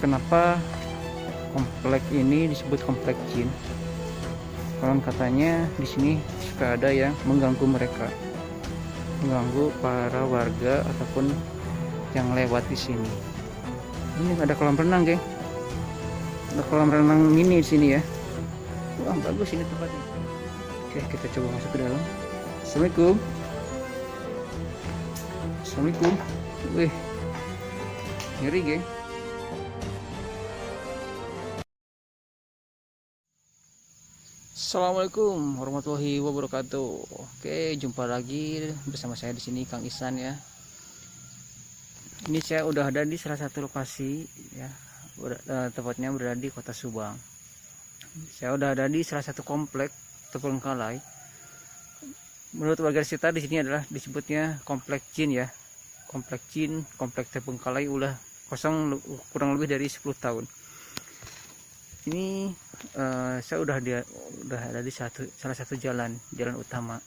kenapa komplek ini disebut komplek jin? Konon katanya di sini suka ada yang mengganggu mereka, mengganggu para warga ataupun yang lewat di sini. Ini ada kolam renang, geng. Ada kolam renang mini di sini ya. Wah, bagus ini tempatnya. Oke, kita coba masuk ke dalam. Assalamualaikum. Assalamualaikum. Wih, ngeri, geng. Assalamualaikum warahmatullahi wabarakatuh. Oke, jumpa lagi bersama saya di sini, Kang Ihsan ya. Ini saya udah ada di salah satu lokasi ya, tepatnya berada di Kota Subang. Saya udah ada di salah satu komplek terbengkalai. Menurut warga sekitar di sini adalah disebutnya komplek jin ya. Komplek jin, komplek terbengkalai udah kosong kurang lebih dari 10 tahun. Ini saya udah ada di salah satu jalan utama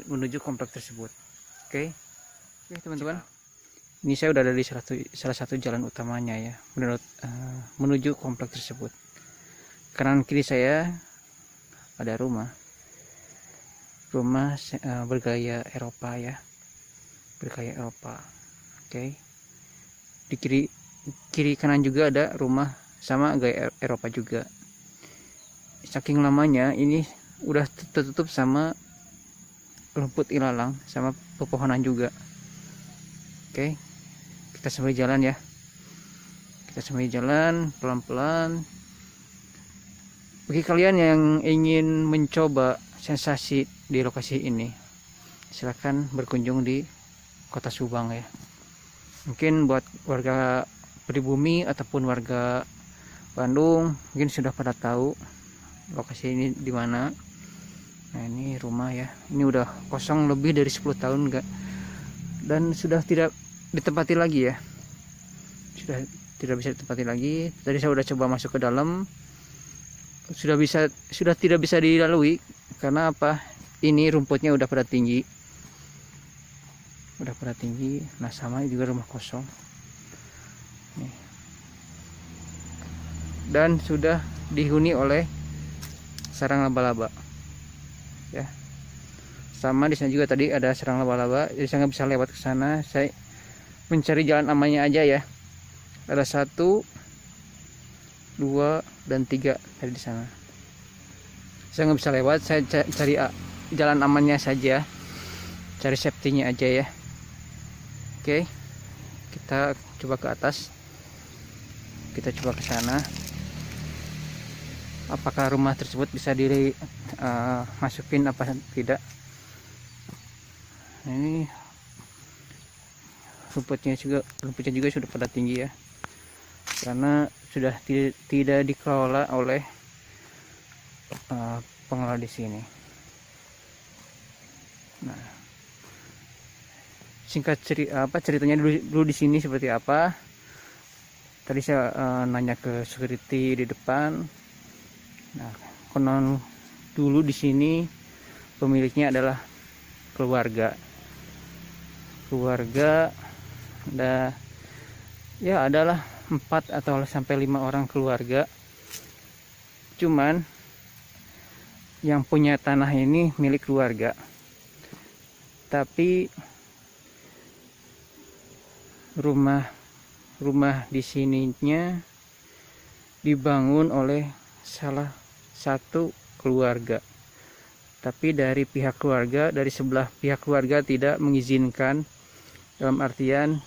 menuju komplek tersebut. Oke, teman-teman. Ini saya udah ada di salah satu jalan utamanya ya, menuju komplek tersebut. Kanan kiri saya ada rumah bergaya Eropa ya, bergaya Eropa. Oke, di kiri kanan juga ada rumah sama gaya Eropa juga. Saking lamanya ini udah tertutup sama rumput ilalang sama pepohonan juga. Oke, kita sambil jalan ya. Kita sambil jalan pelan-pelan. Bagi kalian yang ingin mencoba sensasi di lokasi ini, silakan berkunjung di Kota Subang ya. Mungkin buat warga pribumi ataupun warga Bandung mungkin sudah pada tahu lokasi ini di mana. Nah, ini rumah ya. Ini udah kosong lebih dari 10 tahun enggak, dan sudah tidak ditempati lagi ya. Sudah bisa ditempati lagi. Tadi saya udah coba masuk ke dalam. Sudah tidak bisa dilalui karena apa? Ini rumputnya udah pada tinggi. Udah pada tinggi. Nah, sama juga rumah kosong. Nih. Dan sudah dihuni oleh sarang laba-laba ya. Sama di sana juga tadi ada sarang laba-laba, jadi saya nggak bisa lewat ke sana. Saya mencari jalan amannya aja ya. Ada 1, 2, dan 3 dari di sana. Saya nggak bisa lewat, saya cari jalan amannya saja, cari safety-nya aja ya. Oke, kita coba ke atas, kita coba ke sana. Apakah rumah tersebut bisa masukin apa tidak? Ini rumputnya juga sudah pada tinggi ya, karena sudah tidak dikelola oleh pengelola di sini. Nah, singkat ceritanya dulu di sini seperti apa? Tadi saya nanya ke security di depan. Nah, konon dulu di sini pemiliknya adalah keluarga adalah 4 atau sampai 5 orang keluarga. Cuman yang punya tanah ini milik keluarga, tapi rumah di sininya dibangun oleh salah satu keluarga, tapi dari sebelah pihak keluarga tidak mengizinkan. Dalam artian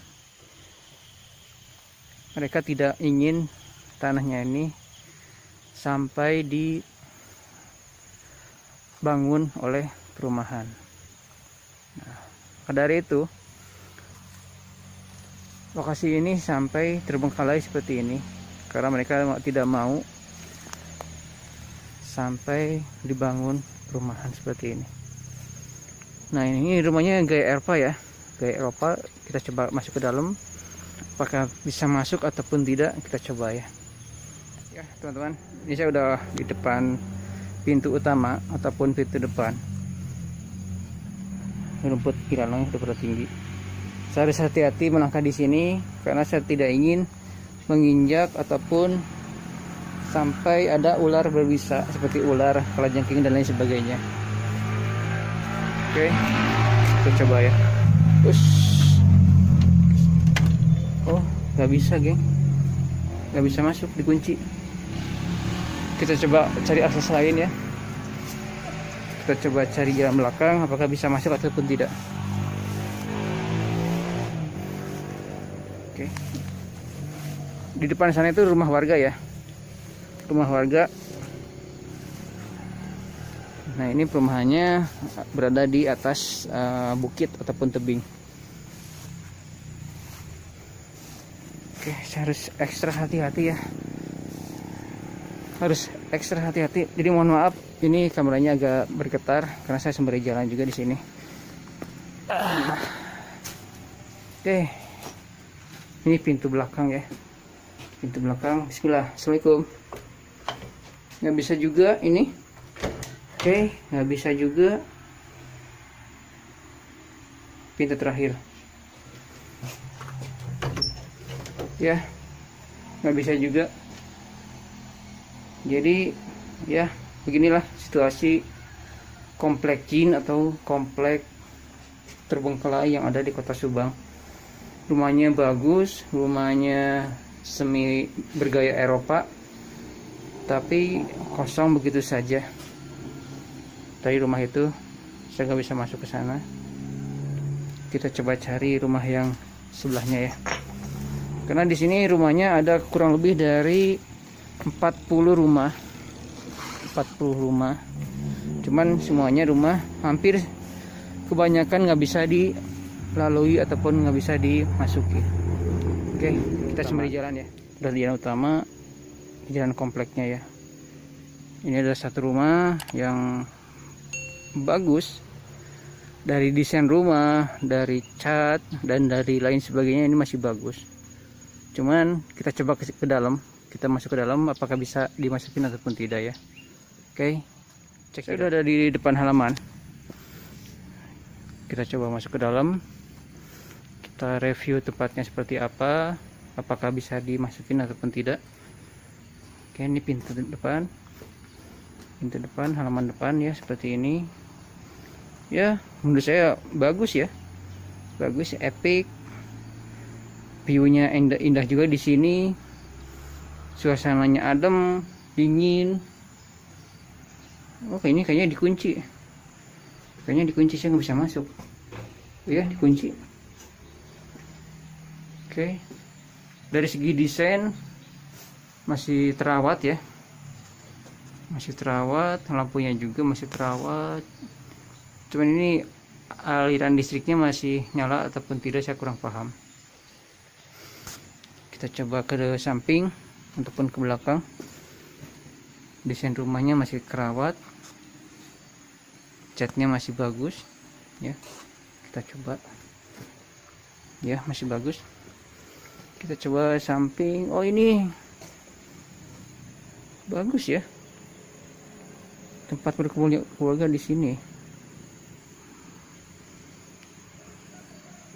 mereka tidak ingin tanahnya ini sampai dibangun oleh perumahan. Nah, dari itu lokasi ini sampai terbengkalai seperti ini karena mereka tidak mau sampai dibangun perumahan seperti ini. Nah, ini rumahnya gaya Eropa ya, gaya Eropa. Kita coba masuk ke dalam, apakah bisa masuk ataupun tidak, kita coba ya. Ya teman-teman, ini saya udah di depan pintu utama ataupun pintu depan. Rumput ilalang sudah pada tinggi. Saya harus hati-hati melangkah di sini karena saya tidak ingin menginjak ataupun sampai ada ular berbisa seperti ular, kalajengking dan lain sebagainya. Oke, kita coba ya. Oh, nggak bisa geng, nggak bisa masuk, dikunci. Kita coba cari akses lain ya. Kita coba cari jalan belakang, apakah bisa masuk ataupun tidak. Oke, di depan sana itu rumah warga ya, rumah warga. Nah, ini perumahannya berada di atas bukit ataupun tebing. Oke, saya harus ekstra hati-hati ya, harus ekstra hati-hati. Jadi mohon maaf, ini kameranya agak bergetar karena saya sembari jalan juga di sini. Oke, ini pintu belakang ya, pintu belakang. Bismillah, assalamualaikum. Nggak bisa juga ini. Oke, nggak bisa juga. Pintu terakhir ya, nggak bisa juga. Jadi ya beginilah situasi komplek jin atau komplek terbengkalai yang ada di Kota Subang. Rumahnya bagus, rumahnya semi bergaya Eropa, tapi kosong begitu saja. Dari rumah itu saya nggak bisa masuk ke sana. Kita coba cari rumah yang sebelahnya ya, karena di sini rumahnya ada kurang lebih dari 40 rumah. 40 rumah, cuman semuanya rumah hampir kebanyakan nggak bisa dilalui ataupun nggak bisa dimasuki. Oke, kita sembari jalan ya. Udah di jalan utama, di jalan kompleknya ya. Ini ada satu rumah yang bagus, dari desain rumah, dari cat dan dari lain sebagainya, ini masih bagus. Cuman kita coba ke dalam, kita masuk ke dalam, apakah bisa dimasukin ataupun tidak ya. Oke, cek. Saya udah ada di depan halaman. Kita coba masuk ke dalam, kita review tempatnya seperti apa, apakah bisa dimasukin ataupun tidak. Oke, ini pintu depan, halaman depan ya, seperti ini ya. Menurut saya bagus ya, bagus, epic, viewnya indah juga di sini, suasananya adem, dingin. Oke, ini kayaknya dikunci, saya nggak bisa masuk ya, dikunci. Oke, dari segi desain masih terawat ya, masih terawat, lampunya juga masih terawat. Cuman ini aliran listriknya masih nyala ataupun tidak, saya kurang paham. Kita coba ke samping ataupun ke belakang. Desain rumahnya masih kerawat, catnya masih bagus ya. Kita coba ya, masih bagus. Kita coba samping. Oh, ini bagus ya, tempat berkeluarga di sini.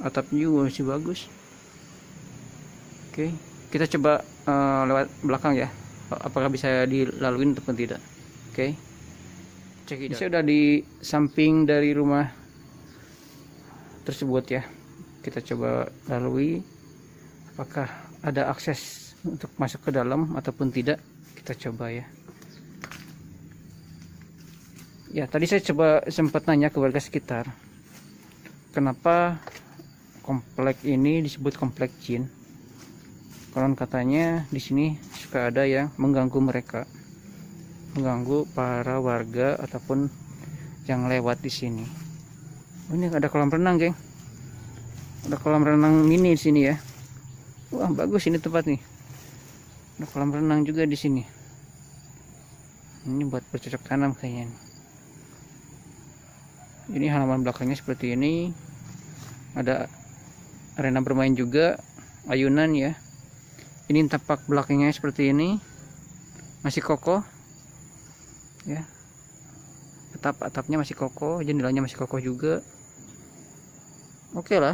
Atapnya juga masih bagus. Oke, kita coba lewat belakang ya, apakah bisa dilalui ataupun tidak. Oke, cek. Saya udah di samping dari rumah tersebut ya. Kita coba lalui, apakah ada akses untuk masuk ke dalam ataupun tidak. Kita coba ya. Ya, tadi saya coba sempat nanya ke warga sekitar, kenapa komplek ini disebut komplek jin. Konon katanya di sini suka ada yang mengganggu mereka, mengganggu para warga ataupun yang lewat di sini. Oh, ini ada kolam renang, geng. Ada kolam renang mini di sini ya. Wah, bagus ini tempat nih. Ada kolam renang juga di sini. Ini buat bercocok tanam kayaknya. Ini halaman belakangnya seperti ini. Ada arena bermain juga, ayunan ya. Ini tapak belakangnya seperti ini, masih kokoh ya. Atapnya masih kokoh, jendelanya masih kokoh juga. Oke lah,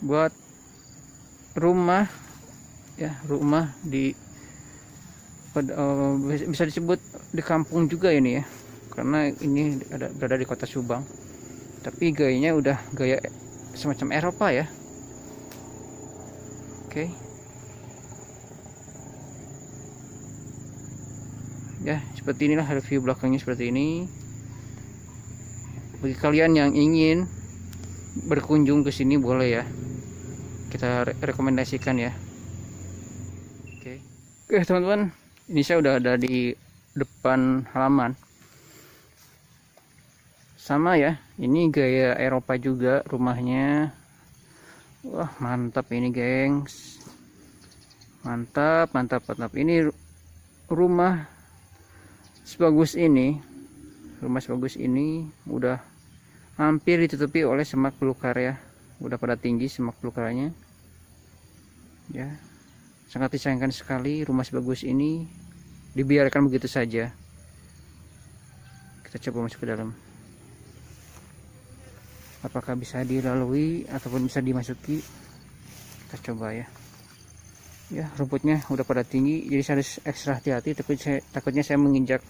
buat rumah ya, rumah di bisa disebut di kampung juga ini ya, karena ini berada di kota Subang, tapi gayanya udah gaya semacam Eropa ya. Oke. Ya, seperti inilah review belakangnya seperti ini. Bagi kalian yang ingin berkunjung ke sini boleh ya, kita rekomendasikan ya. Oke teman-teman, ini saya udah ada di depan halaman. Sama ya, ini gaya Eropa juga rumahnya. Wah, mantap ini gengs, mantap. Ini rumah sebagus ini udah hampir ditutupi oleh semak belukar ya, udah pada tinggi semak belukarnya ya. Sangat disayangkan sekali rumah sebagus ini dibiarkan begitu saja. Kita coba masuk ke dalam, apakah bisa dilalui ataupun bisa dimasuki. Kita coba ya. Ya, rumputnya udah pada tinggi, jadi saya harus ekstra hati-hati, takutnya saya menginjak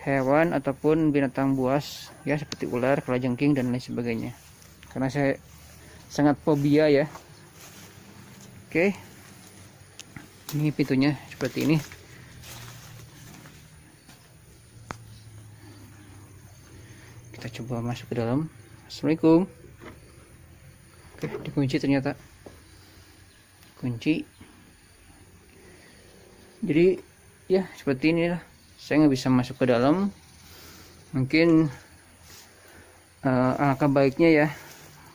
hewan ataupun binatang buas ya, seperti ular, kalajengking dan lain sebagainya, karena saya sangat fobia ya. Oke, ini pintunya seperti ini. Kita coba masuk ke dalam. Assalamualaikum. Oke, dikunci ternyata, kunci. Jadi ya seperti inilah, saya nggak bisa masuk ke dalam. Mungkin alangkah baiknya ya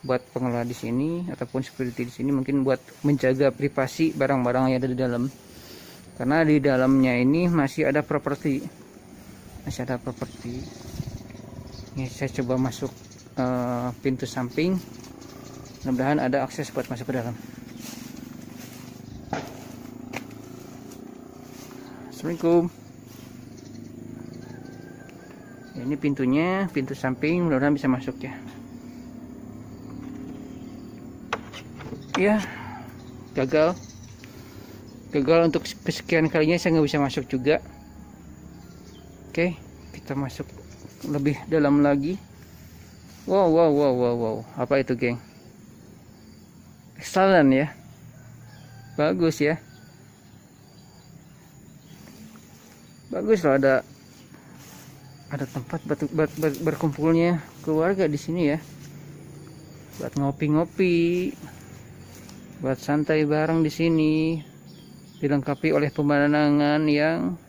buat pengelola di sini ataupun security di sini, mungkin buat menjaga privasi barang-barang yang ada di dalam, karena di dalamnya ini masih ada properti. Ini saya coba masuk pintu samping, mudah-mudahan ada akses buat masuk ke dalam. Assalamualaikum. Ini pintunya, pintu samping, mudah-mudahan bisa masuk ya. Ya, gagal untuk kesekian kalinya, saya nggak bisa masuk juga. Oke, kita masuk lebih dalam lagi. Wow, apa itu geng? Excellent ya, bagus ya. Bagus loh, ada tempat buat berkumpulnya keluarga di sini ya, buat ngopi-ngopi, buat santai bareng di sini, dilengkapi oleh pemandangan yang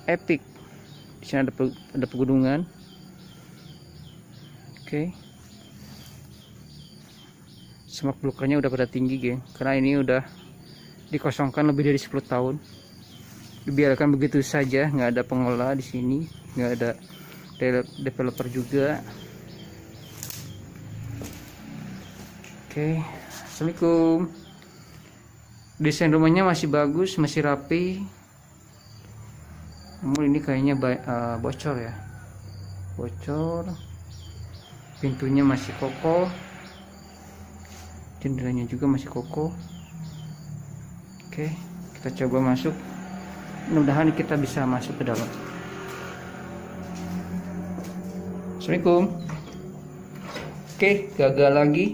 epic. Di sini ada pegunungan. Oke. Semak belukarnya udah pada tinggi geng, karena ini udah dikosongkan lebih dari 10 tahun. Dibiarkan begitu saja, nggak ada pengelola di sini, nggak ada developer juga. Oke, assalamualaikum. Desain rumahnya masih bagus, masih rapi. Namun ini kayaknya bocor ya, bocor. Pintunya masih kokoh, jendelanya juga masih kokoh. Oke, kita coba masuk. Mudah-mudahan kita bisa masuk ke dalam. Assalamualaikum. Oke, gagal lagi.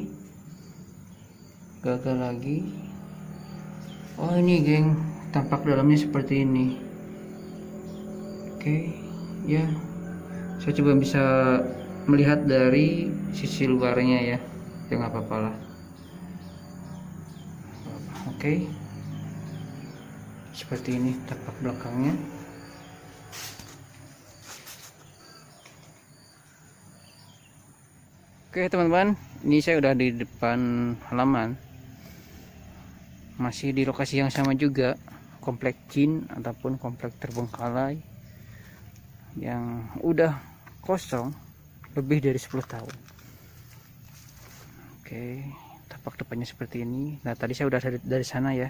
Oh ini geng, tampak dalamnya seperti ini. Oke, ya, saya coba bisa melihat dari sisi luarnya ya, nggak apa-apa lah. Oke, seperti ini tampak belakangnya. Oke teman-teman, ini saya udah di depan halaman, masih di lokasi yang sama juga, komplek Jin ataupun komplek terbengkalai yang udah kosong lebih dari 10 tahun. Oke, tampak depannya seperti ini. Nah tadi saya udah dari sana ya,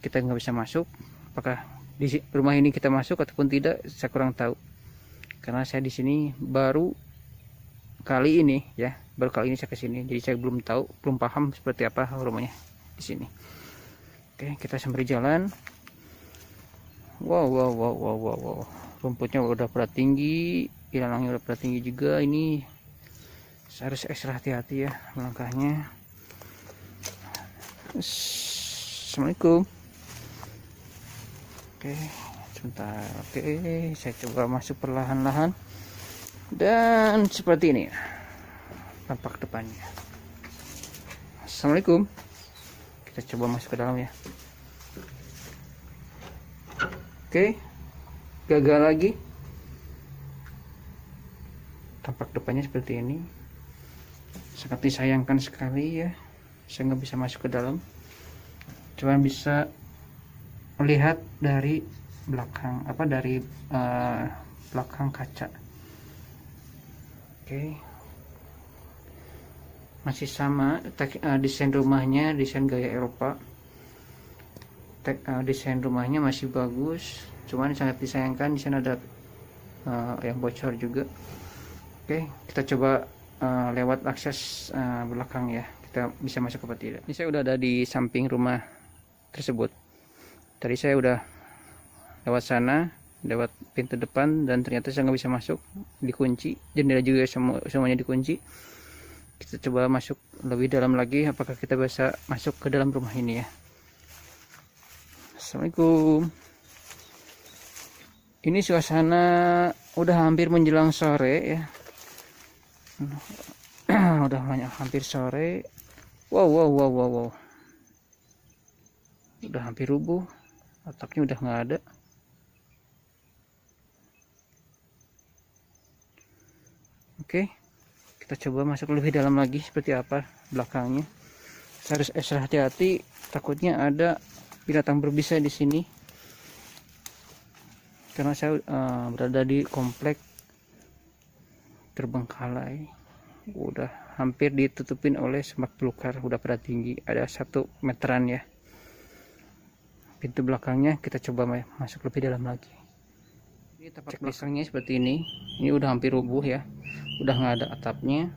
kita nggak bisa masuk. Apakah di rumah ini kita masuk ataupun tidak, saya kurang tahu, karena saya di sini baru kali ini saya kesini, jadi saya belum paham seperti apa rumahnya di sini. Oke, kita sembari jalan. Wow, rumputnya udah pada tinggi, ilalangnya udah pada tinggi juga. Ini saya harus ekstra hati-hati ya melangkahnya. Assalamualaikum. Oke, sebentar. Oke, saya coba masuk perlahan-lahan. Dan seperti ini tampak depannya. Assalamualaikum. Kita coba masuk ke dalam ya. Oke, gagal lagi. Tampak depannya seperti ini. Sangat disayangkan sekali ya, saya nggak bisa masuk ke dalam, cuman bisa melihat dari belakang, dari belakang kaca. Oke, masih sama desain rumahnya, desain gaya Eropa. Desain rumahnya masih bagus, cuman sangat disayangkan di sana ada yang bocor juga. Oke, kita coba lewat akses belakang ya, kita bisa masuk apa tidak. Ini saya udah ada di samping rumah tersebut. Tadi saya udah lewat sana, lewat pintu depan, dan ternyata saya nggak bisa masuk, dikunci, jendela juga semuanya dikunci. Kita coba masuk lebih dalam lagi, apakah kita bisa masuk ke dalam rumah ini ya. Assalamualaikum. Ini suasana udah hampir menjelang sore ya. Udah banyak hampir sore. Wow. Udah hampir rubuh. Atapnya udah nggak ada. Oke, kita coba masuk lebih dalam lagi seperti apa belakangnya. Saya harus extra hati-hati, takutnya ada binatang berbisa di sini. Karena saya berada di komplek terbengkalai, udah hampir ditutupin oleh semak belukar, udah pada tinggi, ada 1 meteran ya. Pintu belakangnya kita coba masuk lebih dalam lagi. Ini tapak belakangnya seperti ini udah hampir rubuh ya, udah nggak ada atapnya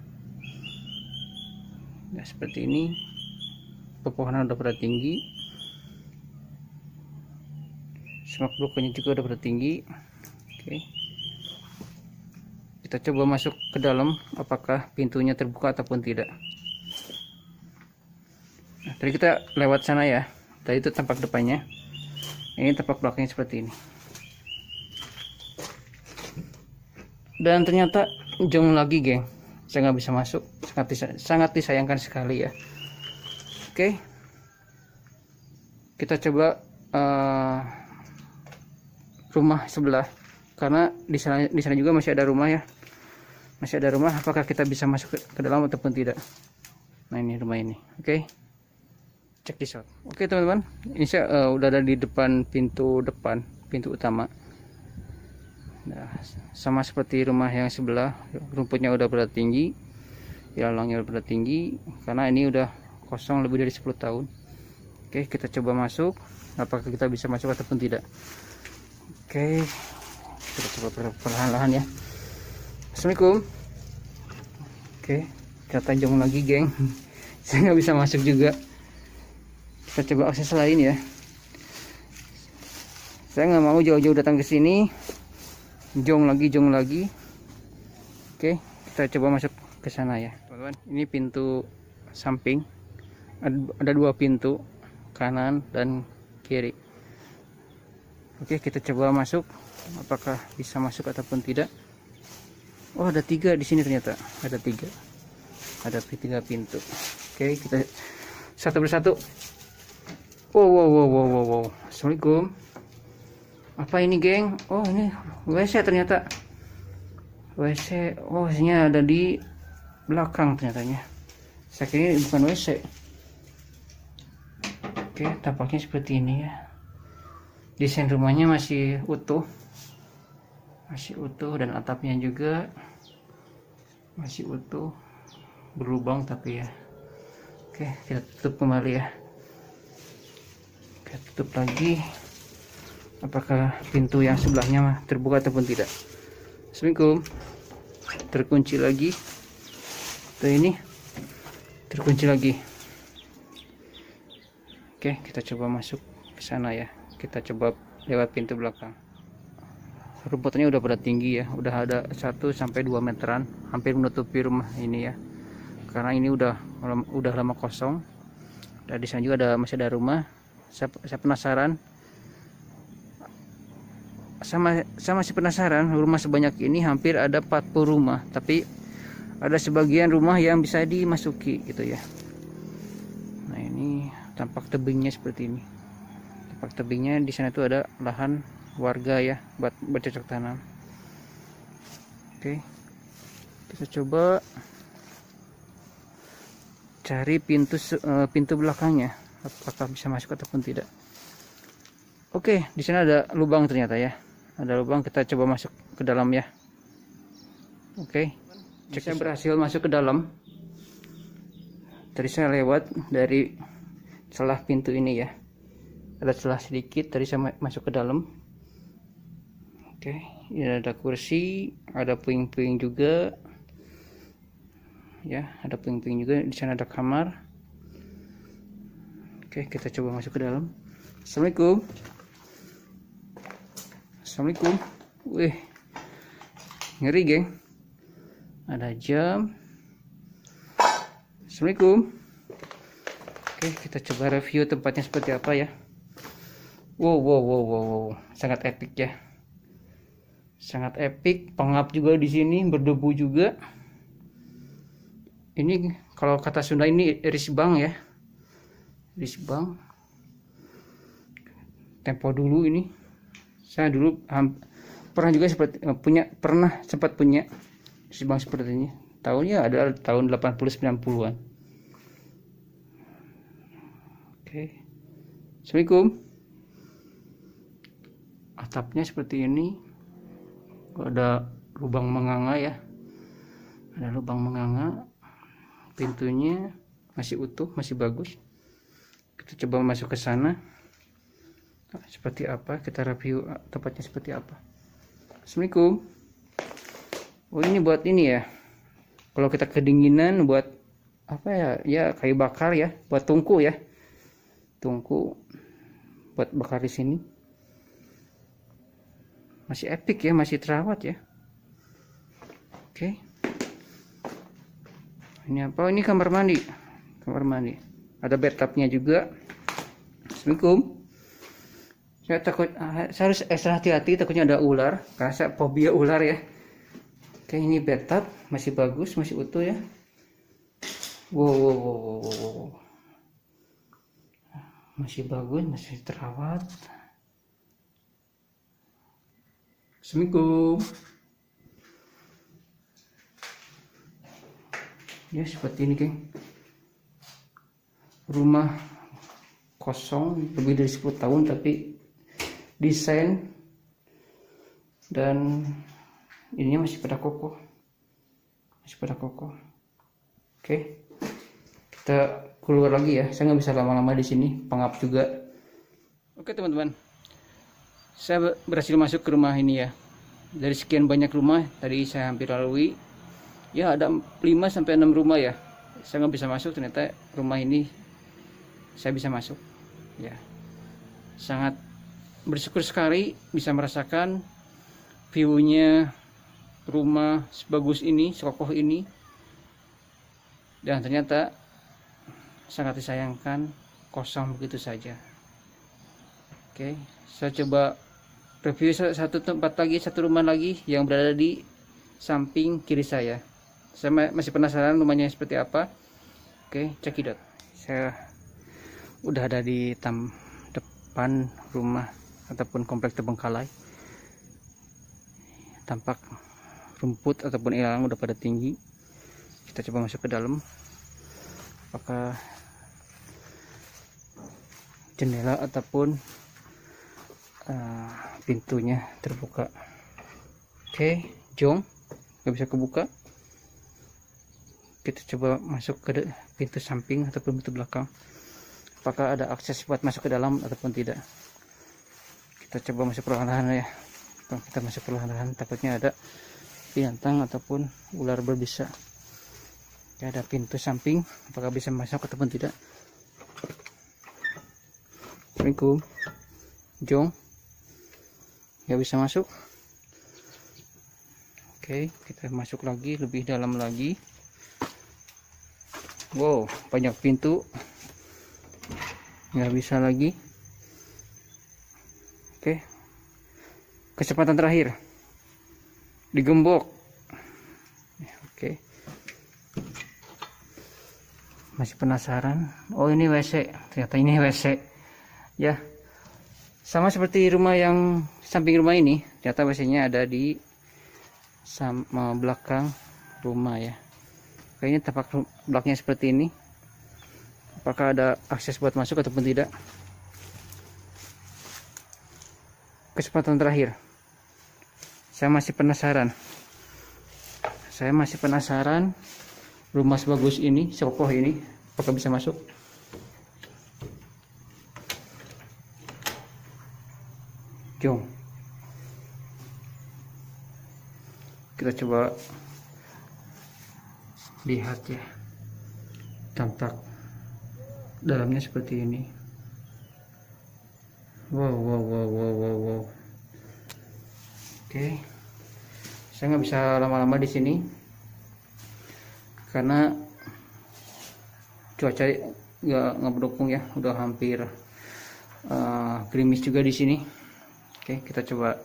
ya. Seperti ini, pepohonan udah pada tinggi, semak belukarnya juga udah pada tinggi. Oke, kita coba masuk ke dalam, apakah pintunya terbuka ataupun tidak. Nah, tadi kita lewat sana ya, tadi itu tampak depannya, ini tampak belakangnya seperti ini. Dan ternyata jauh lagi geng, saya nggak bisa masuk, sangat disayangkan sekali ya. Oke, kita coba rumah sebelah, karena di sana juga masih ada rumah ya, masih ada rumah. Apakah kita bisa masuk ke dalam ataupun tidak? Nah, ini rumah ini. Oke, check this out. Oke teman-teman, ini saya udah ada di depan pintu utama. Nah, sama seperti rumah yang sebelah, rumputnya udah pada tinggi, ilalangnya udah pada tinggi, karena ini udah kosong lebih dari 10 tahun. Oke, kita coba masuk, apakah kita bisa masuk ataupun tidak. Oke, kita coba perlahan-lahan ya. Assalamualaikum. Oke, kita jong lagi geng. Saya nggak bisa masuk juga. Kita coba akses lain ya. Saya nggak mau jauh-jauh datang ke sini. Jong lagi. Oke, kita coba masuk ke sana ya, teman-teman. Ini pintu samping. Ada 2 pintu, kanan dan kiri. Oke, kita coba masuk, apakah bisa masuk ataupun tidak. Oh, ada 3 di sini ternyata, ada 3 pintu. Oke, kita satu persatu. Wow. Assalamualaikum. Apa ini geng? Oh, ini WC ternyata. WC, oh ini ada di belakang ternyatanya. Saya kira ini bukan WC. Oke, tampaknya seperti ini ya. Desain rumahnya masih utuh, dan atapnya juga masih utuh, berlubang tapi ya. Oke, kita tutup kembali ya. Kita tutup lagi. Apakah pintu yang sebelahnya terbuka ataupun tidak. Assalamualaikum. Terkunci lagi. Tuh, ini terkunci lagi. Oke, kita coba masuk ke sana ya. Kita coba lewat pintu belakang. Rumputnya udah pada tinggi ya, udah ada 1 sampai 2 meteran, hampir menutupi rumah ini ya. Karena ini udah lama kosong. Dan di sana juga masih ada rumah. Saya penasaran. Sama si penasaran, rumah sebanyak ini hampir ada 40 rumah, tapi ada sebagian rumah yang bisa dimasuki gitu ya. Nah, ini tampak tebingnya seperti ini. Tampak tebingnya di sana itu ada lahan warga ya buat bercocok tanam. Oke. Kita coba cari pintu belakangnya, apakah bisa masuk ataupun tidak. Oke, di sana ada lubang ternyata ya. Ada lubang, kita coba masuk ke dalam ya. Oke, saya berhasil masuk ke dalam. Tadi saya lewat dari celah pintu ini ya. Ada celah sedikit, tadi saya masuk ke dalam. Oke, ini ada kursi, ada puing-puing juga. Ya, ada puing-puing juga. Di sana ada kamar. Oke, kita coba masuk ke dalam. Assalamualaikum. Assalamualaikum. Wih, ngeri geng. Ada jam. Assalamualaikum. Oke, kita coba review tempatnya seperti apa ya. Wow. Sangat epic ya. Sangat epic. Pengap juga di sini, berdebu juga. Ini kalau kata Sunda ini risbang ya. Risbang. Tempo dulu ini. Saya dulu pernah juga sempat punya risbang seperti ini. Tahunnya adalah tahun 80-90-an. Oke. Assalamualaikum. Atapnya seperti ini. Ada lubang menganga ya. Ada lubang menganga. Pintunya masih utuh, masih bagus. Kita coba masuk ke sana. Seperti apa? Kita review tempatnya seperti apa. Assalamualaikum. Oh, ini buat ini ya. Kalau kita kedinginan buat apa ya? Ya kayu bakar ya, buat tungku ya. Tungku buat bakar di sini. Masih epic ya, masih terawat ya. Oke. Ini apa? Ini kamar mandi. Kamar mandi. Ada bathtubnya juga. Assalamualaikum. Saya takut, saya harus extra hati-hati, takutnya ada ular karena saya fobia ular ya. Oke, ini bathtub masih bagus, masih utuh ya. Wow. Masih bagus, masih terawat. Assalamualaikum. Ya seperti ini geng. Rumah kosong lebih dari 10 tahun tapi desain dan ininya masih pada kokoh. Oke, kita keluar lagi ya. Saya nggak bisa lama-lama di sini, pengap juga. Oke teman-teman, saya berhasil masuk ke rumah ini ya. Dari sekian banyak rumah tadi saya hampir lalui, ya ada 5-6 rumah ya. Saya nggak bisa masuk, ternyata rumah ini saya bisa masuk ya. Sangat bersyukur sekali bisa merasakan view-nya rumah sebagus ini, sekokoh ini. Dan ternyata sangat disayangkan kosong begitu saja. Oke, saya coba review satu rumah lagi yang berada di samping kiri saya. Saya masih penasaran rumahnya seperti apa. Oke, cekidot. Saya udah ada di depan rumah ataupun komplek terbengkalai. Tampak rumput ataupun ilalang udah pada tinggi. Kita coba masuk ke dalam. Apakah jendela ataupun pintunya terbuka? Oke, jong, nggak bisa kebuka. Kita coba masuk ke pintu samping ataupun pintu belakang. Apakah ada akses buat masuk ke dalam ataupun tidak? Kita coba masuk perlahan-lahan ya. Kita masuk perlahan-lahan, takutnya ada binatang ataupun ular berbisa. Ada pintu samping, apakah bisa masuk ataupun tidak? Assalamualaikum. Jong nggak bisa masuk. Oke, kita masuk lagi lebih dalam lagi. Wow, banyak pintu, nggak bisa lagi. Oke, kesempatan terakhir digembok. Oke, masih penasaran. Oh, ini WC, ternyata ini WC ya, sama seperti rumah yang samping rumah ini. Ternyata WC-nya ada di belakang rumah ya. Kayaknya tampak belakangnya seperti ini. Apakah ada akses buat masuk ataupun tidak? Kesempatan terakhir. Saya masih penasaran rumah sebagus ini, sekokoh ini, apakah bisa masuk? Jom kita coba lihat ya, tampak dalamnya seperti ini. Wow. Oke, saya nggak bisa lama-lama di sini karena cuaca nggak mendukung ya, udah hampir gerimis juga di sini. Oke, kita coba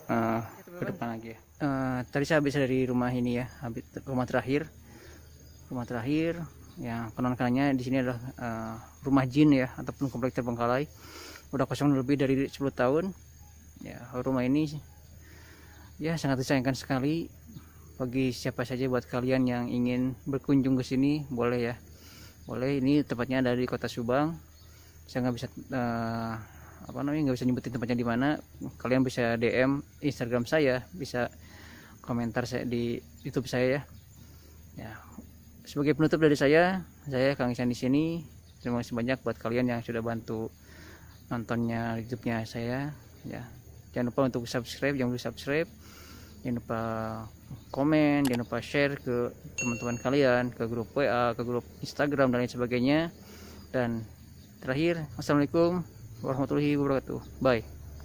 ke depan lagi ya. Tadi saya habis dari rumah ini ya, habis rumah terakhir ya. Konon katanya di sini adalah rumah jin ya, ataupun kompleks terbengkalai. Udah kosong lebih dari 10 tahun ya. Rumah ini ya sangat disayangkan sekali. Bagi siapa saja, buat kalian yang ingin berkunjung ke sini, boleh ya, boleh. Ini tempatnya ada di Kota Subang. Saya nggak bisa nggak bisa nyebutin tempatnya di mana. Kalian bisa DM Instagram saya, bisa komentar saya di YouTube saya ya. Sebagai penutup dari saya Kang Isan di sini. Terima kasih banyak buat kalian yang sudah bantu nontonnya YouTube-nya saya ya. Jangan lupa untuk subscribe, jangan lupa komen, jangan lupa share ke teman-teman kalian, ke grup WA, ke grup Instagram dan lain sebagainya. Dan terakhir, assalamualaikum warahmatullahi wabarakatuh. Bye.